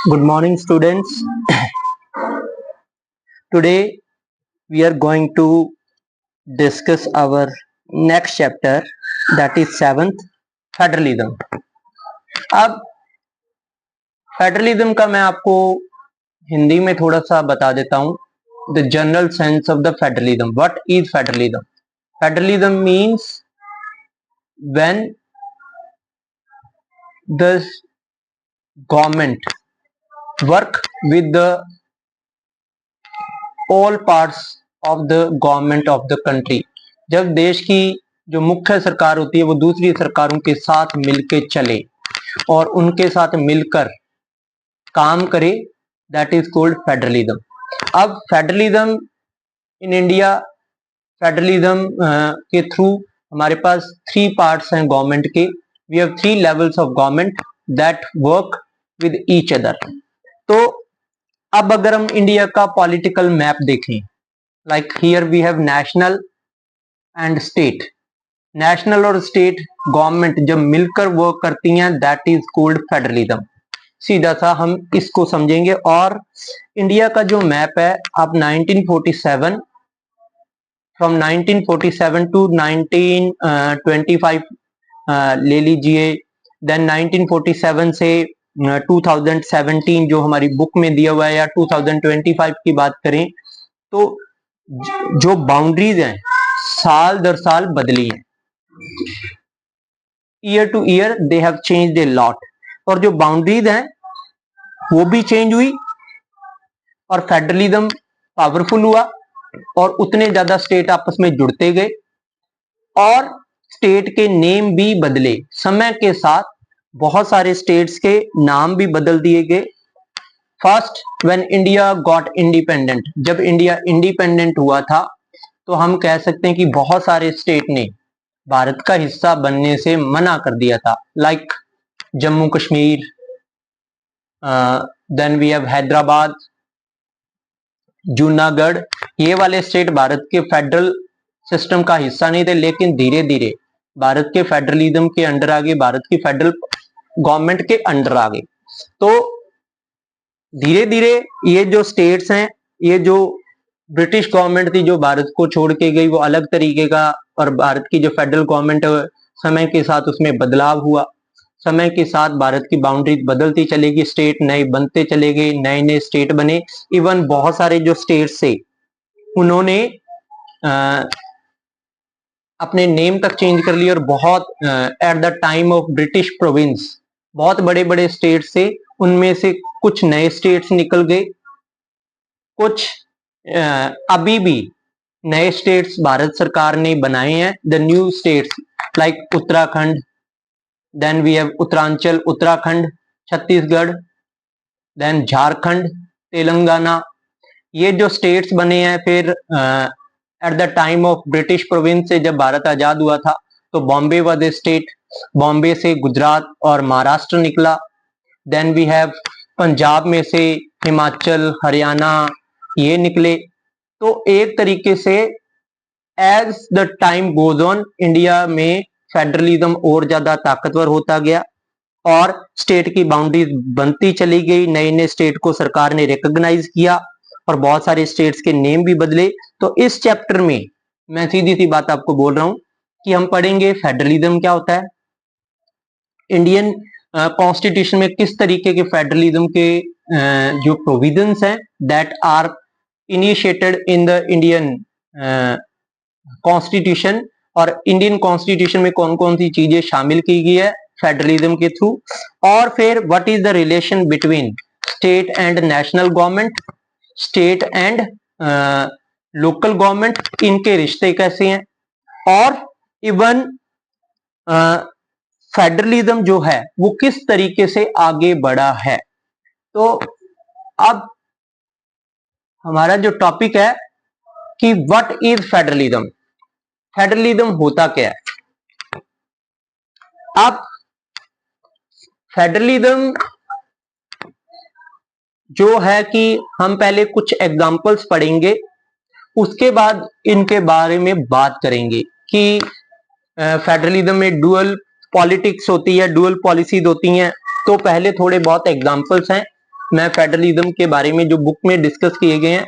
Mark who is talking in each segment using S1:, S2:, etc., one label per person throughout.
S1: Good morning, students. Today we are going to discuss our next chapter, that is seventh, federalism. अब federalism का मैं आपको हिंदी में थोड़ा सा बता देता हूं. The general sense of the federalism. What is federalism? Federalism means when the government work with the all parts of the government of the country. जब देश की जो मुख्य सरकार होती है वो दूसरी सरकारों के साथ मिलकर चले और उनके साथ मिलकर काम करे, दैट इज कॉल्ड फेडरलिज्म. अब फेडरलिज्म इन इंडिया, फेडरलिज्म के थ्रू हमारे पास 3 पार्ट्स हैं गवर्नमेंट के. We have 3 levels of government that work with each other. तो अब अगर हम इंडिया का पॉलिटिकल मैप देखें, like here we have national and state. National और स्टेट गवर्नमेंट जब मिलकर वर्क करती हैं, दैट इज कॉल्ड फेडरलिज्म. सीधा सा हम इसको समझेंगे. और इंडिया का जो मैप है, आप 1947 फ्रॉम 1947 टू 1925 ले लीजिए. देन 1947 से 2017 जो हमारी बुक में दिया हुआ है, या 2025 की बात करें, तो जो बाउंड्रीज हैं साल दर साल बदली हैं. Year two year they have changed a lot. और जो बाउंड्रीज हैं वो भी चेंज हुई और फेडरलिज्म पावरफुल हुआ और उतने ज्यादा स्टेट आपस में जुड़ते गए और स्टेट के नेम भी बदले. समय के साथ बहुत सारे स्टेट्स के नाम भी बदल दिए गए. First when India got independent, जब इंडिया इंडिपेंडेंट हुआ था, तो हम कह सकते हैं कि बहुत सारे स्टेट ने भारत का हिस्सा बनने से मना कर दिया था. Like Jammu Kashmir, then we have Hyderabad, Junagadh. ये वाले स्टेट भारत के फेडरल सिस्टम का हिस्सा नहीं थे, लेकिन धीरे धीरे भारत के फेडरलिज्म के अंडर आ गए, भारत की फेडरल गवर्नमेंट के अंडर आ गए. तो धीरे धीरे ये जो स्टेट्स हैं, ये जो ब्रिटिश गवर्नमेंट थी जो भारत को छोड़ के गई, वो अलग तरीके का, और भारत की जो फेडरल गवर्नमेंट है, समय के साथ उसमें बदलाव हुआ. समय के साथ भारत की बाउंड्री बदलती चलेगी, स्टेट नए बनते चले गए, नए नए स्टेट बने. इवन बहुत सारे जो स्टेट्स थे उन्होंने अपने नेम तक चेंज कर लिए. और बहुत eight the time of British province बहुत बड़े बड़े स्टेट्स थे, उनमें से कुछ नए स्टेट्स निकल गए, कुछ अभी भी नए स्टेट्स भारत सरकार ने बनाए हैं. The new states like Uttarakhand, then we have Uttaranchal, Uttarakhand, Chhattisgarh, then Jharkhand, Telangana. ये जो स्टेट्स बने हैं, फिर at the time of British province से जब भारत आजाद हुआ था, तो Bombay was a state. Bombay से गुजरात और महाराष्ट्र निकला. देन वी हैव पंजाब में से हिमाचल, हरियाणा, ये निकले. तो एक तरीके से as the time goes on, India में फेडरलिज्म और ज्यादा ताकतवर होता गया और स्टेट की बाउंड्रीज बनती चली गई. नए नए स्टेट को सरकार ने रिकॉग्नाइज किया और बहुत सारे स्टेट्स के नेम भी बदले. तो इस चैप्टर में मैं सीधी सी बात आपको बोल रहा हूं कि हम पढ़ेंगे फेडरलिज्म क्या होता है, इंडियन कॉन्स्टिट्यूशन में किस तरीके के फेडरलिज्म के जो प्रोविजंस हैं that are initiated in the Indian constitution, और इंडियन कॉन्स्टिट्यूशन में कौन कौन सी चीजें शामिल की गई है फेडरलिज्म के थ्रू. और फिर what is the relation between state and national government, state and local government, इनके रिश्ते कैसे हैं, और इवन फेडरलिज्म जो है वो किस तरीके से आगे बढ़ा है. तो अब हमारा जो टॉपिक है कि व्हाट इज फेडरलिज्म. फेडरलिज्म होता क्या है? अब फेडरलिज्म जो है कि हम पहले कुछ एग्जांपल्स पढ़ेंगे, उसके बाद इनके बारे में बात करेंगे कि फेडरलिज्म में डुअल पॉलिटिक्स होती है, डुअल पॉलिसीज होती हैं. तो पहले थोड़े बहुत एग्जांपल्स हैं मैं फेडरलिज्म के बारे में जो बुक में डिस्कस किए गए हैं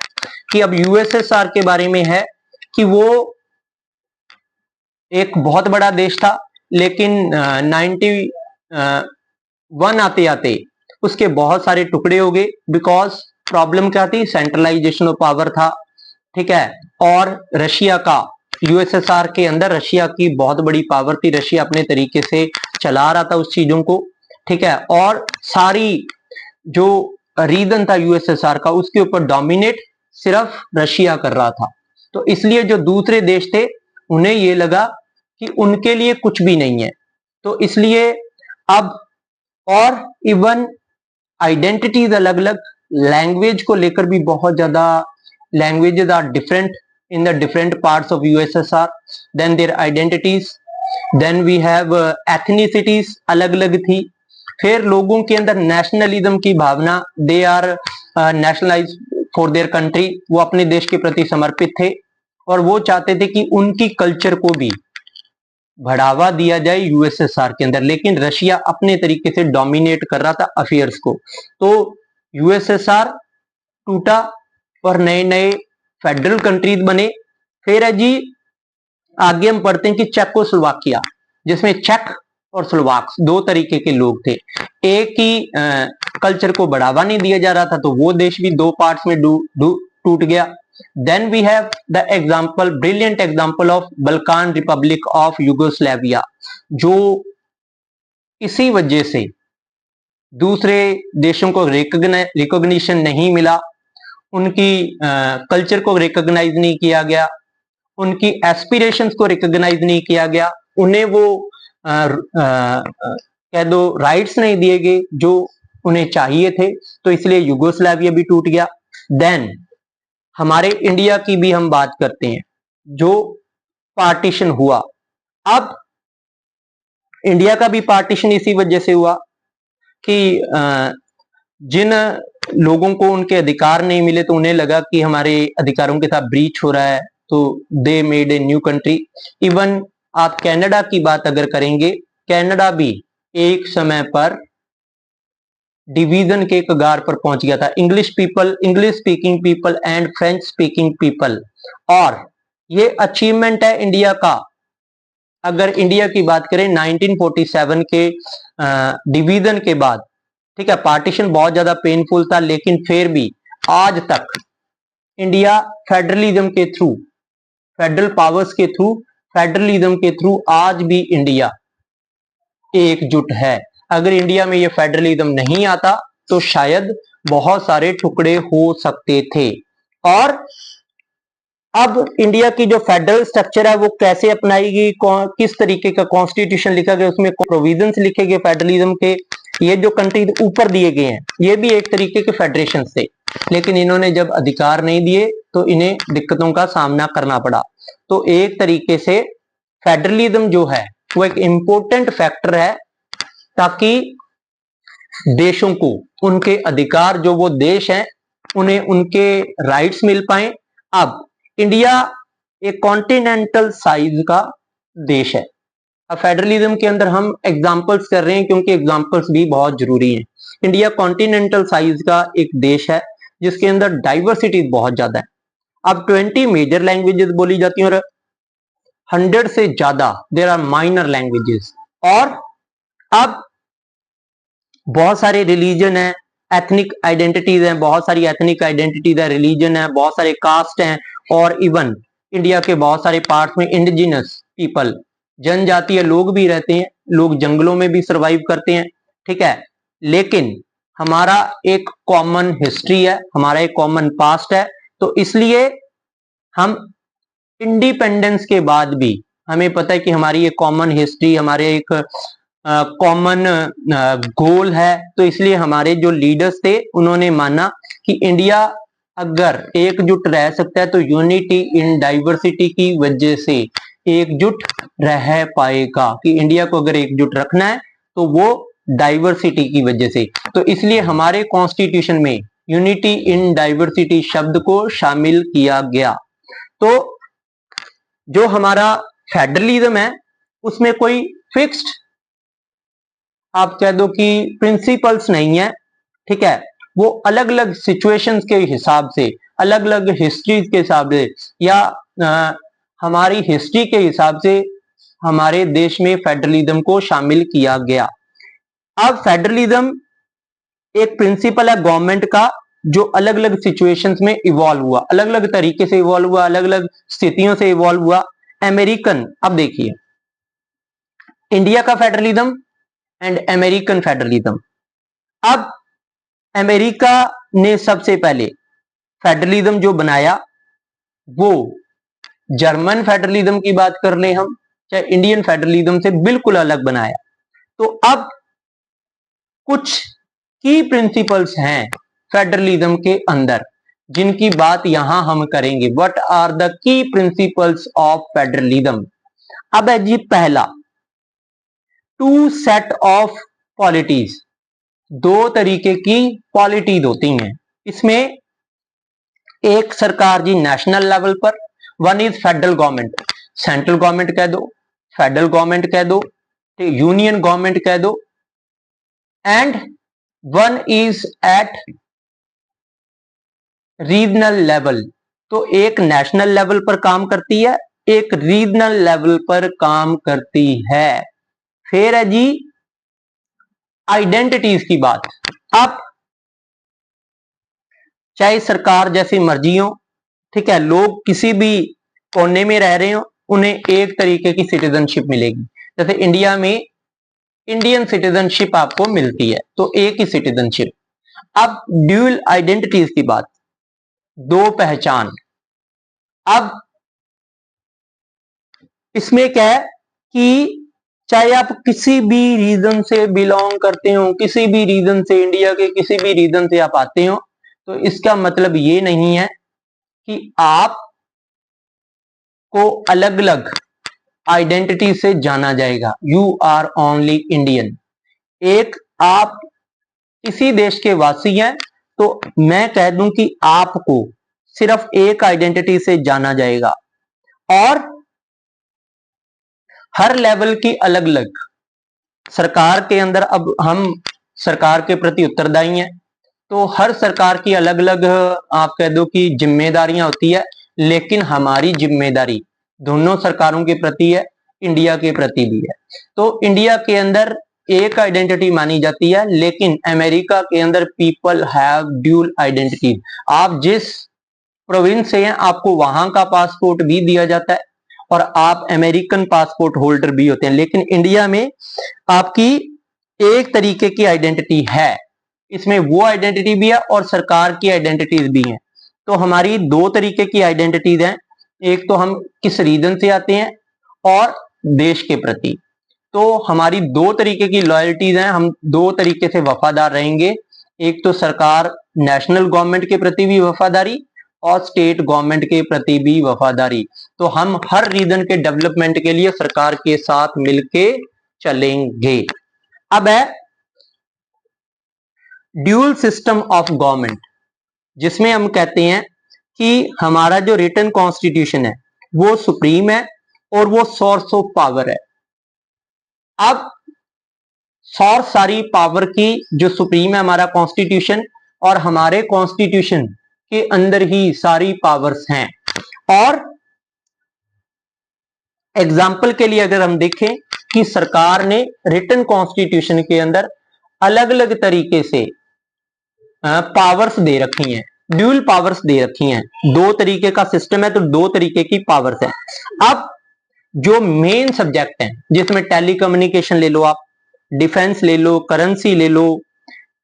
S1: कि अब यूएसएसआर के बारे में है कि वो एक बहुत बड़ा देश था, लेकिन 91 आते आते उसके बहुत सारे टुकड़े हो गए। बिकॉज प्रॉब्लम क्या थी, सेंट्रलाइजेशन ऑफ पावर था, ठीक है। और रशिया का, यूएसएसआर के अंदर रशिया की बहुत बड़ी पावर थी, रशिया अपने तरीके से चला रहा था उस चीजों को, ठीक है। और सारी जो रीजन था यूएसएसआर का, उसके ऊपर डोमिनेट सिर्फ रशिया कर रहा था। तो इसलिए जो दूसरे देश थे उन्हें ये लगा कि उनके लिए कुछ भी नहीं है, तो इसलिए अब, और इवन आइडेंटिटीज अलग अलग, लैंग्वेज को लेकर भी बहुत ज्यादा languages are different in the different parts of USSR, then their identities, then we have ethnicities अलग अलग थी। फिर लोगों के अंदर नेशनलिज्म की भावना, they are nationalize for their country, वो अपने देश के प्रति समर्पित थे और वो चाहते थे कि उनकी कल्चर को भी बढ़ावा दिया जाए यूएसएसआर के अंदर। लेकिन रशिया अपने तरीके से डोमिनेट कर रहा था अफेयर्स को, तो यूएसएसआर टूटा और नए नए फेडरल कंट्रीज बने। फिर है जी, आगे हम पढ़ते हैं कि चेकोस्लोवाकिया, जिसमें चेक और स्लोवाक्स दो तरीके के लोग थे। एक ही कल्चर को बढ़ावा नहीं दिया जा रहा था, तो वो देश भी दो पार्ट्स में टूट गया। Then we have the example, brilliant example of Balkan Republic of Yugoslavia, जो इसी वजह से दूसरे देशों को रिकॉग्निशन नहीं मिला, उनकी कल्चर को रिकॉग्नाइज नहीं किया गया, उनकी एस्पिरेशंस को रिकॉग्नाइज नहीं किया गया, उन्हें वो कह दो राइट्स नहीं दिए गए जो उन्हें चाहिए थे, तो इसलिए युगोस्लाविया भी टूट गया। देन हमारे इंडिया की भी हम बात करते हैं, जो पार्टीशन हुआ। अब इंडिया का भी पार्टीशन इसी वजह से हुआ कि जिन लोगों को उनके अधिकार नहीं मिले, तो उन्हें लगा कि हमारे अधिकारों के साथ ब्रीच हो रहा है, तो they made a new country. Even आप कनाडा की बात अगर करेंगे, कनाडा भी एक समय पर डिवीजन के कगार पर पहुंच गया था। English speaking people and French speaking people, और ये अचीवमेंट है इंडिया का। अगर इंडिया की बात करें 1947 के डिवीजन के बाद, ठीक है, पार्टीशन बहुत ज्यादा पेनफुल था, लेकिन फिर भी आज तक इंडिया फेडरलिज्म के थ्रू, फेडरल पावर्स के थ्रू, फेडरलिज्म के थ्रू आज भी इंडिया एकजुट है। अगर इंडिया में ये फेडरलिज्म नहीं आता तो शायद बहुत सारे टुकड़े हो सकते थे। और अब इंडिया की जो फेडरल स्ट्रक्चर है वो कैसे अपनाएगी, किस तरीके का कॉन्स्टिट्यूशन लिखा गया, उसमें प्रोविजंस लिखे गए फेडरलिज्म के, ये जो कंट्री ऊपर दिए गए हैं ये भी एक तरीके के फेडरेशन थे, लेकिन इन्होंने जब अधिकार नहीं दिए तो इन्हें दिक्कतों का सामना करना पड़ा। तो एक तरीके से फेडरलिज्म जो है वो एक इंपॉर्टेंट फैक्टर है, ताकि देशों को उनके अधिकार, जो वो देश हैं उन्हें उनके राइट्स मिल पाए। अब इंडिया एक कॉन्टिनेंटल साइज का देश है। अब फेडरलिज्म के अंदर हम एग्जांपल्स कर रहे हैं क्योंकि एग्जांपल्स भी बहुत जरूरी हैं। इंडिया कॉन्टिनेंटल साइज का एक देश है जिसके अंदर डाइवर्सिटी बहुत ज्यादा है। अब 20 मेजर लैंग्वेजेस बोली जाती हैं और 100 से ज्यादा देयर आर माइनर लैंग्वेजेस। और अब बहुत सारे रिलीजन है, एथनिक आइडेंटिटीज हैं, बहुत सारी एथनिक आइडेंटिटीज है, रिलीजन है, बहुत सारे कास्ट हैं, और इवन इंडिया के बहुत सारे पार्ट्स में इंडिजिनस पीपल, जनजातीय लोग भी रहते हैं, लोग जंगलों में भी सरवाइव करते हैं, ठीक है। लेकिन हमारा एक कॉमन हिस्ट्री है, हमारा एक कॉमन पास्ट है, तो इसलिए हम इंडिपेंडेंस के बाद भी हमें पता है कि हमारी एक कॉमन हिस्ट्री, हमारे एक कॉमन गोल है। तो इसलिए हमारे जो लीडर्स थे उन्होंने माना कि इंडिया अगर एकजुट रह सकता है तो यूनिटी इन डाइवर्सिटी की वजह से एकजुट रह पाएगा, कि इंडिया को अगर एकजुट रखना है तो वो डाइवर्सिटी की वजह से। तो इसलिए हमारे कॉन्स्टिट्यूशन में यूनिटी इन डाइवर्सिटी शब्द को शामिल किया गया। तो जो हमारा फेडरलिज्म है उसमें कोई फिक्स्ड, आप कह दो कि प्रिंसिपल्स नहीं है, ठीक है। वो अलग अलग सिचुएशंस के हिसाब से, अलग अलग हिस्ट्रीज के हिसाब से या हमारी हिस्ट्री के हिसाब से हमारे देश में फेडरलिज्म को शामिल किया गया। अब फेडरलिज्म एक प्रिंसिपल है गवर्नमेंट का जो अलग अलग सिचुएशंस में इवॉल्व हुआ, अलग अलग तरीके से इवॉल्व हुआ, अलग अलग स्थितियों से इवॉल्व हुआ। अमेरिकन, अब देखिए इंडिया का फेडरलिज्म एंड अमेरिकन फेडरलिज्म। अब अमेरिका ने सबसे पहले फेडरलिज्म जो बनाया वो जर्मन फेडरलिज्म की बात कर ले हम, चाहे इंडियन फेडरलिज्म से बिल्कुल अलग बनाया। तो अब कुछ की प्रिंसिपल्स हैं फेडरलिज्म के अंदर जिनकी बात यहां हम करेंगे। What are the key principles of federalism? अब है जी पहला, टू सेट ऑफ पॉलिटीज, दो तरीके की पॉलिटीज होती हैं। इसमें एक सरकार जी नेशनल लेवल पर, one is federal government, central government कह दो, फेडरल गवर्नमेंट कह दो, यूनियन गवर्नमेंट कह दो, and one is eight regional level. तो एक नेशनल लेवल पर काम करती है, एक रीजनल लेवल पर काम करती है। फिर है जी आइडेंटिटीज की बात। अब चाहे सरकार जैसी मर्जी हो, ठीक है, लोग किसी भी कोने में रह रहे हो, उन्हें एक तरीके की सिटीजनशिप मिलेगी। जैसे इंडिया में इंडियन सिटीजनशिप आपको मिलती है, तो एक ही सिटीजनशिप। अब ड्यूअल आइडेंटिटीज की बात, दो पहचान। अब इसमें क्या है कि चाहे आप किसी भी रीजन से बिलोंग करते हो, किसी भी रीजन से, इंडिया के किसी भी रीजन से आप आते हो, तो इसका मतलब ये नहीं है कि आप को अलग अलग आइडेंटिटी से जाना जाएगा। You are only Indian. एक आप किसी देश के वासी हैं तो मैं कह दूं कि आपको सिर्फ एक आइडेंटिटी से जाना जाएगा, और हर लेवल की अलग अलग सरकार के अंदर, अब हम सरकार के प्रति उत्तरदायी हैं, तो हर सरकार की अलग अलग आप कह दो कि जिम्मेदारियां होती है, लेकिन हमारी जिम्मेदारी दोनों सरकारों के प्रति है, इंडिया के प्रति भी है। तो इंडिया के अंदर एक आइडेंटिटी मानी जाती है, लेकिन अमेरिका के अंदर पीपल हैव ड्यूल आइडेंटिटी। आप जिस प्रोविंस से हैं आपको वहां का पासपोर्ट भी दिया जाता है और आप अमेरिकन पासपोर्ट होल्डर भी होते हैं, लेकिन इंडिया में आपकी एक तरीके की आइडेंटिटी है। इसमें वो आइडेंटिटी भी है और सरकार की आइडेंटिटीज भी हैं। तो हमारी दो तरीके की आइडेंटिटीज हैं, एक तो हम किस रीजन से आते हैं और देश के प्रति। तो हमारी दो तरीके की लॉयल्टीज हैं, हम दो तरीके से वफादार रहेंगे। एक तो सरकार नेशनल गवर्नमेंट के प्रति भी वफादारी और स्टेट गवर्नमेंट के प्रति भी वफादारी। तो हम हर रीजन के डेवलपमेंट के लिए सरकार के साथ मिलके चलेंगे। अब है ड्यूल सिस्टम ऑफ गवर्नमेंट, जिसमें हम कहते हैं कि हमारा जो रिटन कॉन्स्टिट्यूशन है वो सुप्रीम है और वो सोर्स ऑफ पावर है। अब सोर्स सारी पावर की जो सुप्रीम है हमारा कॉन्स्टिट्यूशन, और हमारे कॉन्स्टिट्यूशन के अंदर ही सारी पावर्स हैं। और एग्जाम्पल के लिए अगर हम देखें कि सरकार ने रिटन कॉन्स्टिट्यूशन के अंदर अलग अलग तरीके से पावर्स दे रखी हैं, ड्यूल पावर्स दे रखी हैं। दो तरीके का सिस्टम है तो दो तरीके की पावर्स है। अब जो मेन सब्जेक्ट हैं जिसमें टेलीकम्युनिकेशन ले लो आप, डिफेंस ले लो, करेंसी ले लो,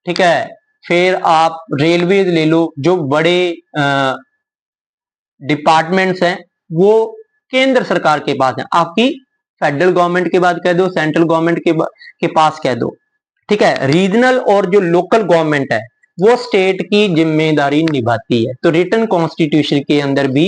S1: ठीक है, फिर आप रेलवे ले लो, जो बड़े डिपार्टमेंट्स हैं वो केंद्र सरकार के पास है। आपकी फेडरल गवर्नमेंट के बाद कह दो, सेंट्रल गवर्नमेंट के पास कह दो, ठीक है। रीजनल और जो लोकल गवर्नमेंट है वो स्टेट की जिम्मेदारी निभाती है। तो रिटन कॉन्स्टिट्यूशन के अंदर भी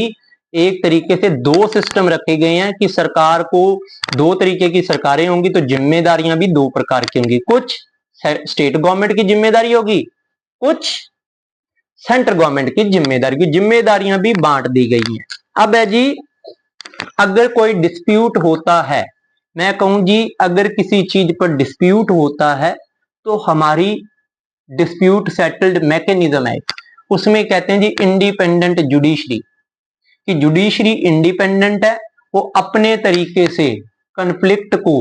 S1: एक तरीके से दो सिस्टम रखे गए हैं कि सरकार को, दो तरीके की सरकारें होंगी तो जिम्मेदारियां भी दो प्रकार की होंगी। कुछ स्टेट गवर्नमेंट की जिम्मेदारी होगी, कुछ सेंट्रल गवर्नमेंट की जिम्मेदारियां भी बांट दी गई हैं। अब है जी, अगर कोई डिस्प्यूट होता है, मैं कहूं जी अगर किसी चीज पर डिस्प्यूट होता है तो हमारी डिस्प्यूट सेटल्ड मैकेनिज्म एक्ट, उसमें कहते हैं जी इंडिपेंडेंट जुडिशरी, कि जुडिशरी इंडिपेंडेंट है, वो अपने तरीके से कन्फ्लिक्ट को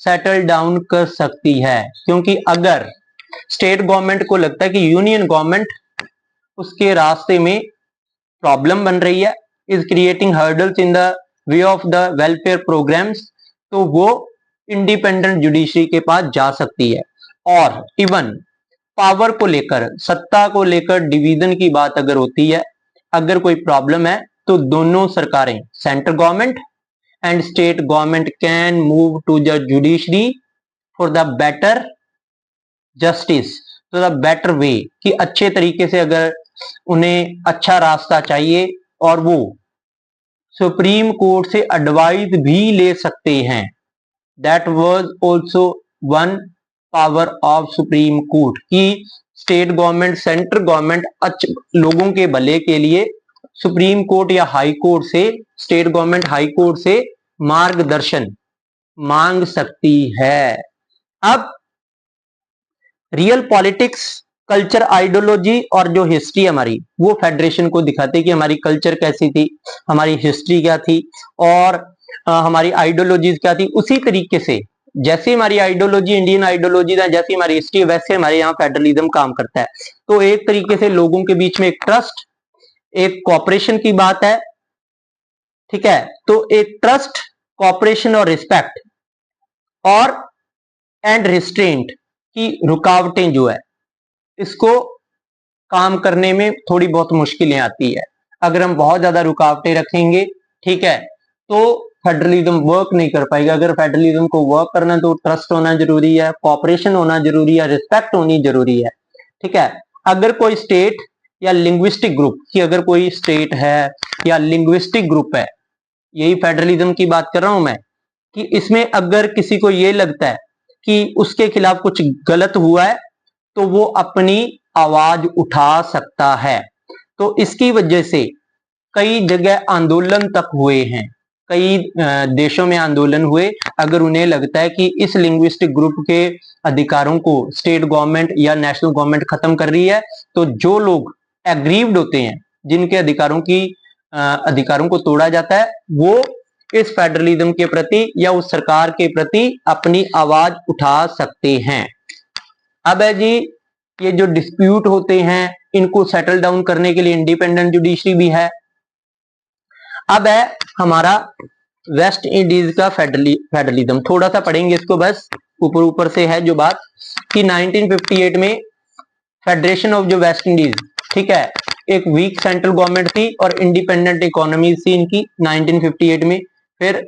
S1: सेटल डाउन कर सकती है। क्योंकि अगर स्टेट गवर्नमेंट को लगता है कि यूनियन गवर्नमेंट उसके रास्ते में प्रॉब्लम बन रही है, is creating hurdles in the way of the welfare programmes, तो वो इंडिपेंडेंट जुडिशरी के पास जा सकती है। और इवन पावर को लेकर, सत्ता को लेकर डिवीजन की बात अगर होती है, अगर कोई प्रॉब्लम है, तो दोनों सरकारें, central government and state government can move to the judiciary for the better justice, तो द बेटर वे, कि अच्छे तरीके से अगर उन्हें अच्छा रास्ता चाहिए और वो सुप्रीम कोर्ट से एडवाइस भी ले सकते हैं। That was also one power of supreme court, की स्टेट गवर्नमेंट, सेंट्रल गवर्नमेंट लोगों के भले के लिए सुप्रीम कोर्ट या हाई कोर्ट से, स्टेट गवर्नमेंट हाई कोर्ट से मार्गदर्शन मांग सकती है। अब रियल पॉलिटिक्स, कल्चर, आइडियोलॉजी और जो हिस्ट्री हमारी, वो फेडरेशन को दिखाते कि हमारी कल्चर कैसी थी, हमारी हिस्ट्री क्या थी और हमारी आइडियोलॉजीज क्या थी। उसी तरीके से जैसे हमारी आइडियोलॉजी, इंडियन आइडियोलॉजी है, जैसी हमारी हिस्ट्री, वैसे हमारे यहाँ फेडरलिज्म काम करता है। तो एक तरीके से लोगों के बीच में एक ट्रस्ट, एक कॉपरेशन की बात है, ठीक है। तो एक ट्रस्ट, कॉपरेशन और रिस्पेक्ट और एंड रिस्ट्रेंट की रुकावटें जो है, इसको काम करने में थोड़ी बहुत मुश्किलें आती है। अगर हम बहुत ज्यादा रुकावटें रखेंगे, ठीक है, तो फेडरलिज्म वर्क नहीं कर पाएगा। अगर फेडरलिज्म को वर्क करना है तो ट्रस्ट होना जरूरी है, कॉपरेशन होना जरूरी है, रिस्पेक्ट होनी जरूरी है, ठीक है। अगर कोई स्टेट या लिंग्विस्टिक ग्रुप, की अगर कोई स्टेट है या लिंग्विस्टिक ग्रुप है, यही फेडरलिज्म की बात कर रहा हूं मैं, कि इसमें अगर किसी को ये लगता है कि उसके खिलाफ कुछ गलत हुआ है, तो वो अपनी आवाज उठा सकता है। तो इसकी वजह से कई जगह आंदोलन तक हुए हैं, कई देशों में आंदोलन हुए। अगर उन्हें लगता है कि इस लिंग्विस्टिक ग्रुप के अधिकारों को स्टेट गवर्नमेंट या नेशनल गवर्नमेंट खत्म कर रही है, तो जो लोग एग्रीव्ड होते हैं, जिनके अधिकारों को तोड़ा जाता है, वो इस फेडरलिज्म के प्रति या उस सरकार के प्रति अपनी आवाज उठा सकते हैं। अब है जी, ये जो डिस्प्यूट होते हैं, इनको सेटल डाउन करने के लिए इंडिपेंडेंट जुडिशरी भी है। अब है हमारा वेस्ट इंडीज का फेडरलिज्म, थोड़ा सा पढ़ेंगे इसको, बस ऊपर ऊपर से है जो बात, कि 1958 में फेडरेशन ऑफ जो वेस्ट इंडीज, ठीक है, एक वीक सेंट्रल गवर्नमेंट थी और इंडिपेंडेंट इकोनॉमी थी इनकी 1958 में। फिर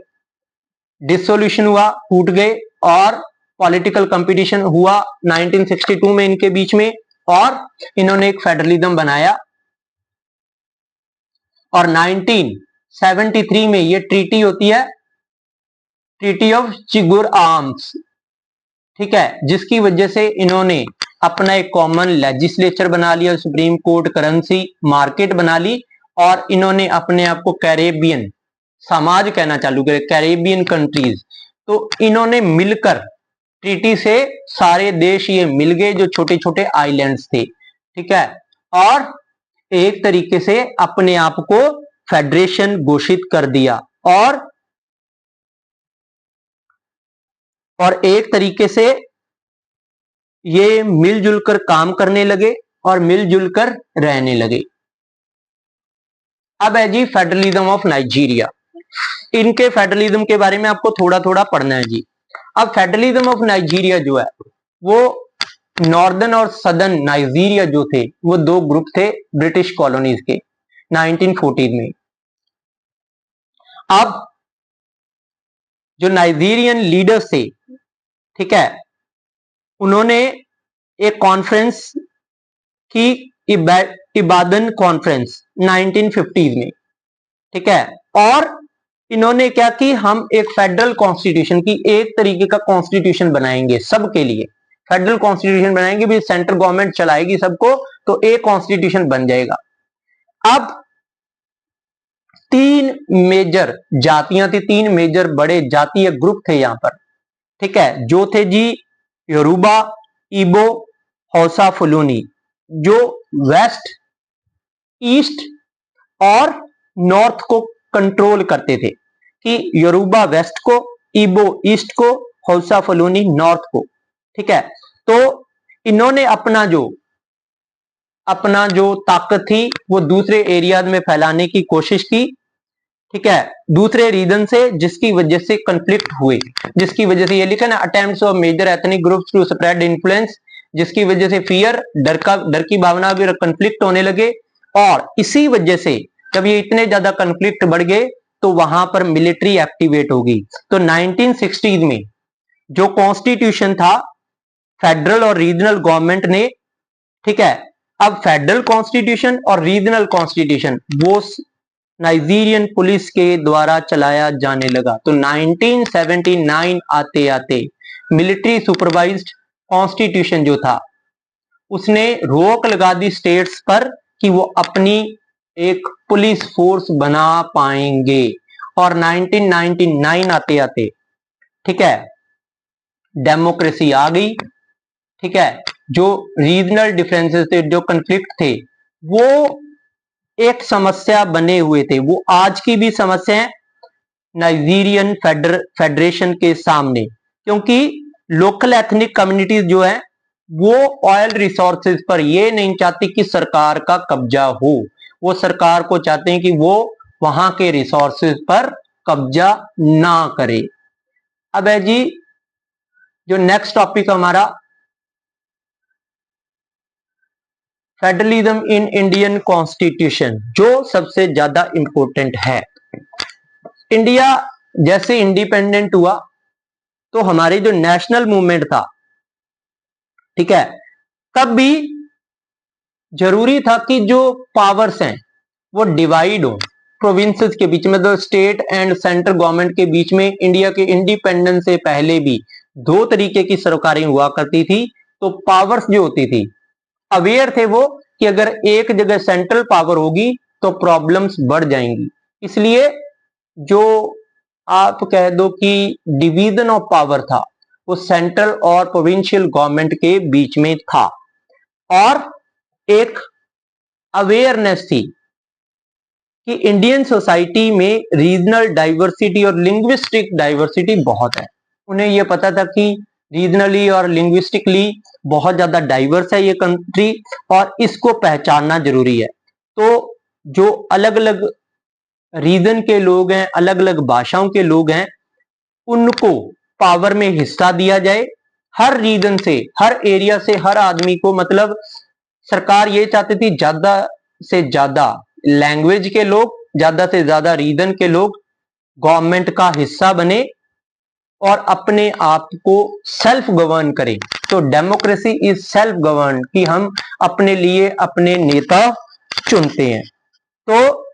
S1: डिसोल्यूशन हुआ, टूट गए, और पॉलिटिकल कंपटीशन हुआ 1962 में इनके बीच में, और इन्होंने एक फेडरलिज्म बनाया। और 1973 में ये ट्रीटी होती है, ट्रीटी ऑफ चिगुर आर्म्स, ठीक है, जिसकी वजह से इन्होंने अपना एक कॉमन लेजिस्लेचर बना लिया, सुप्रीम कोर्ट, करेंसी, मार्केट बना ली, और इन्होंने अपने आप को कैरेबियन समाज कहना चालू करे, कैरेबियन कंट्रीज। तो इन्होंने मिलकर, ट्रीटी से सारे देश ये मिल गए जो छोटे छोटे आइलैंड्स थे, ठीक है, और एक तरीके से अपने आप को फेडरेशन घोषित कर दिया, और एक तरीके से ये मिलजुल कर काम करने लगे और मिलजुल कर रहने लगे। अब है जी फेडरलिज्म ऑफ नाइजीरिया। इनके फेडरलिज्म के बारे में आपको थोड़ा थोड़ा पढ़ना है जी। अब फेडरलिज्म ऑफ नाइजीरिया जो है, वो नॉर्दर्न और सदर्न नाइजीरिया जो थे, वो दो ग्रुप थे ब्रिटिश कॉलोनीज के 1940 में। अब जो नाइजीरियन लीडर्स थे, ठीक है, उन्होंने एक कॉन्फ्रेंस की, इबादन कॉन्फ्रेंस 1950 में, ठीक है, और इन्होंने क्या कि हम एक फेडरल कॉन्स्टिट्यूशन की, एक तरीके का कॉन्स्टिट्यूशन बनाएंगे सबके लिए, फेडरल कॉन्स्टिट्यूशन बनाएंगे, भी सेंट्रल गवर्नमेंट चलाएगी सबको, तो एक कॉन्स्टिट्यूशन बन जाएगा। अब तीन मेजर जातियां थी, तीन मेजर बड़े जातीय ग्रुप थे यहां पर, ठीक है, जो थे जी योरूबा, इबो हौसा फुलूनी, जो वेस्ट, ईस्ट और नॉर्थ को कंट्रोल करते थे, कि योरूबा वेस्ट को, इबो ईस्ट को, हौसा फुलूनी नॉर्थ को। ठीक है, तो इन्होंने अपना जो ताकत थी वो दूसरे एरियाज में फैलाने की कोशिश की। ठीक है, दूसरे रीजन से, जिसकी वजह से कंफ्लिक्ट हुए, जिसकी वजह से ये लिखा ना, attempts of major ethnic groups to spread influence, जिसकी वजह से फियर, डर की भावना भी, कंफ्लिक्ट होने लगे। और इसी वजह से जब ये इतने ज्यादा कंफ्लिक्ट बढ़ गए तो वहां पर मिलिट्री एक्टिवेट होगी। तो 1960 में जो कॉन्स्टिट्यूशन था फेडरल और रीजनल गवर्नमेंट ने, ठीक है, अब फेडरल कॉन्स्टिट्यूशन और रीजनल कॉन्स्टिट्यूशन वो नाइजीरियन पुलिस के द्वारा चलाया जाने लगा। तो 1979 आते आते मिलिट्री सुपरवाइज्ड कॉन्स्टिट्यूशन जो था उसने रोक लगा दी स्टेट्स पर कि वो अपनी एक पुलिस फोर्स बना पाएंगे। और 1999 आते आते, ठीक है, डेमोक्रेसी आ गई। ठीक है, जो रीजनल डिफरेंसेस थे, जो कन्फ्लिक्ट थे, वो एक समस्या बने हुए थे, वो आज की भी समस्या है नाइजीरियन फेडरेशन के सामने, क्योंकि लोकल एथनिक कम्युनिटीज जो है वो ऑयल रिसोर्सेज पर ये नहीं चाहती कि सरकार का कब्जा हो, वो सरकार को चाहते हैं कि वो वहां के रिसोर्सेज पर कब्जा ना करे। अब है जी जो नेक्स्ट टॉपिक हमारा, फेडरलिज्म इन इंडियन कॉन्स्टिट्यूशन, जो सबसे ज्यादा इंपॉर्टेंट है। इंडिया जैसे इंडिपेंडेंट हुआ तो हमारी जो नेशनल मूवमेंट था, ठीक है, तब भी जरूरी था कि जो पावर्स हैं वो डिवाइड हो प्रोविंसेस के बीच में, तो स्टेट एंड सेंट्रल गवर्नमेंट के बीच में। इंडिया के इंडिपेंडेंस से पहले भी दो तरीके की सरकारें हुआ करती थी। तो पावर्स जो होती थी, अवेयर थे वो कि अगर एक जगह सेंट्रल पावर होगी तो प्रॉब्लम्स बढ़ जाएंगी। इसलिए जो आप कह दो कि डिवीजन ऑफ पावर था वो सेंट्रल और प्रोविंशियल गवर्नमेंट के बीच में था। और एक अवेयरनेस थी कि इंडियन सोसाइटी में रीजनल डाइवर्सिटी और लिंग्विस्टिक डाइवर्सिटी बहुत है। उन्हें यह पता था कि रीजनली और लिंग्विस्टिकली बहुत ज्यादा डाइवर्स है ये कंट्री, और इसको पहचानना जरूरी है। तो जो अलग अलग रीजन के लोग हैं, अलग अलग भाषाओं के लोग हैं, उनको पावर में हिस्सा दिया जाए। हर रीजन से, हर एरिया से हर आदमी को, मतलब सरकार ये चाहती थी ज्यादा से ज्यादा लैंग्वेज के लोग, ज्यादा से ज्यादा रीजन के लोग गवर्नमेंट का हिस्सा बने और अपने आप को सेल्फ गवर्न करें। तो डेमोक्रेसी इज सेल्फ गवर्न, कि हम अपने लिए अपने नेता चुनते हैं। तो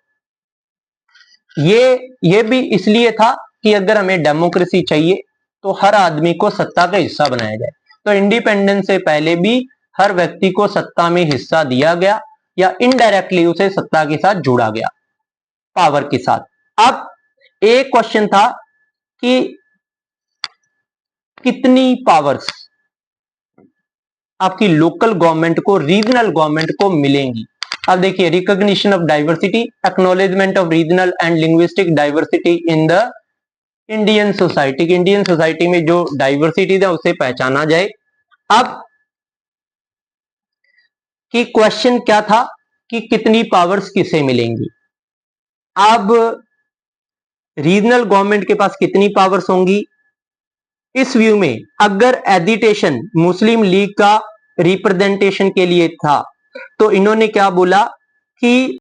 S1: ये भी इसलिए था कि अगर हमें डेमोक्रेसी चाहिए तो हर आदमी को सत्ता का हिस्सा बनाया जाए। तो इंडिपेंडेंस से पहले भी हर व्यक्ति को सत्ता में हिस्सा दिया गया, या इनडायरेक्टली उसे सत्ता के साथ जोड़ा गया, पावर के साथ। अब एक क्वेश्चन था कि कितनी पावर्स आपकी लोकल गवर्नमेंट को, रीजनल गवर्नमेंट को मिलेंगी। अब देखिए, recognition of diversity, acknowledgement of regional and linguistic diversity in the Indian society. Indian society में जो डाइवर्सिटीज है उसे पहचाना जाए। अब कि क्वेश्चन क्या था कि कितनी पावर्स किसे मिलेंगी। अब रीजनल गवर्नमेंट के पास कितनी पावर्स होंगी, इस व्यू में अगर एजिटेशन मुस्लिम लीग का रिप्रेजेंटेशन के लिए था तो इन्होंने क्या बोला कि